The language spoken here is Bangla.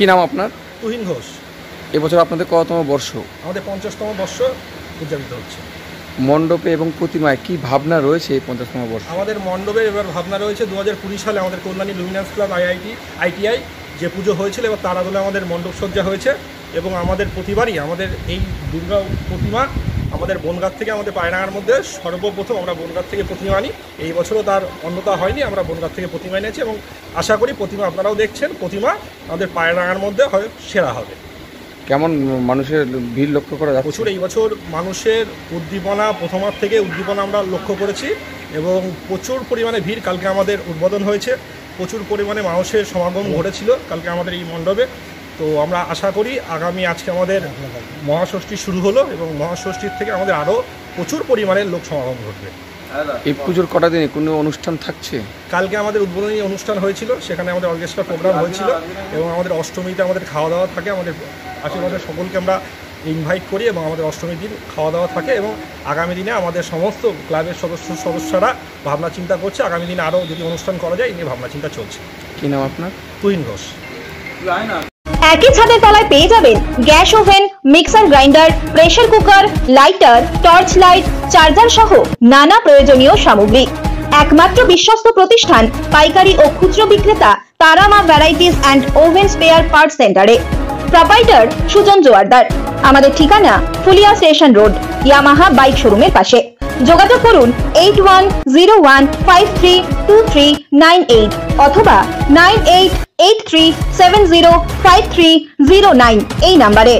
কি নাম আপনার? তুহিন ঘোষ। এবছর আপনাদের কততম বর্ষ? আমাদের 50তম বর্ষ উদযাপিত হচ্ছে। মণ্ডপে এবং প্রতিমায় কি ভাবনা রয়েছে এই 50তম বর্ষ? আমাদের মণ্ডপে এবার ভাবনা রয়েছে 2020 সালে আমাদের কল্যাণী লুমিনান্স ক্লাব আইটিআই যে পুজো হয়েছিল এবার তার আদলে আমাদের মণ্ডপ সজ্জা হয়েছে এবং আমাদের প্রতিবারই আমাদের এই দুর্গা প্রতিমা আমাদের বনগাঁ থেকে আমাদের পায়রাঙার মধ্যে সর্বপ্রথম আমরা বনগাঁ থেকে প্রতিমা আনি। এই বছরও তার অন্যতা হয়নি, আমরা বনগাঁ থেকে প্রতিমা এনেছি এবং আশা করি প্রতিমা আপনারাও দেখছেন প্রতিমা আমাদের পায়রাঙার মধ্যে হয় সেরা হবে। কেমন মানুষের ভিড় লক্ষ্য করা যাচ্ছে? প্রচুর, এই বছর মানুষের উদ্দীপনা প্রথমার থেকে উদ্দীপনা আমরা লক্ষ্য করেছি এবং প্রচুর পরিমাণে ভিড়। কালকে আমাদের উদ্বোধন হয়েছে, প্রচুর পরিমাণে মানুষের সমাগম ঘটেছিল কালকে আমাদের এই মণ্ডপে। তো আমরা আশা করি আগামী আজকে আমাদের মহাষষ্ঠী শুরু হলো এবং মহাষষ্ঠীর থেকে আমাদের আরও প্রচুর পরিমাণে লোক সমাগম ঘটবে। এই পুজোর কটা দিনে কোনো অনুষ্ঠান থাকছে? কালকে আমাদের উদ্বোধনী অনুষ্ঠান হয়েছিল, সেখানে আমাদের অর্কেস্ট্রা প্রোগ্রাম হয়েছিল এবং আমাদের অষ্টমীতে আমাদের খাওয়া দাওয়া থাকে। আমাদের আশেপাশের সকলকে আমরা ইনভাইট করি এবং আমাদের অষ্টমীর দিন খাওয়া দাওয়া থাকে এবং আগামী দিনে আমাদের সমস্ত ক্লাবের সদস্যরা ভাবনা চিন্তা করছে আগামী দিনে আরও যদি অনুষ্ঠান করা যায় এই নিয়ে ভাবনা চিন্তা চলছে। কী নাম আপনার? তুহিন ঘোষ। একই ছাদের তলায় পেয়ে যাবেন gas oven, mixer grinder, pressure cooker, lighter, torch light, charger সহ নানা প্রয়োজনীয় সামগ্রী। একমাত্র বিশ্বস্ত প্রতিষ্ঠান পাইকারি ও খুচরো বিক্রেতা Tara Maa varieties and oven spare parts সেন্টারে। প্রোপাইটার সুজন জোয়ারদার। আমাদের ঠিকানা Phulia station road, Yamaha bike শোরুমের পাশে। যোগাযোগ করুন 8101532398 অথবা 9883705309 এই নাম্বারে।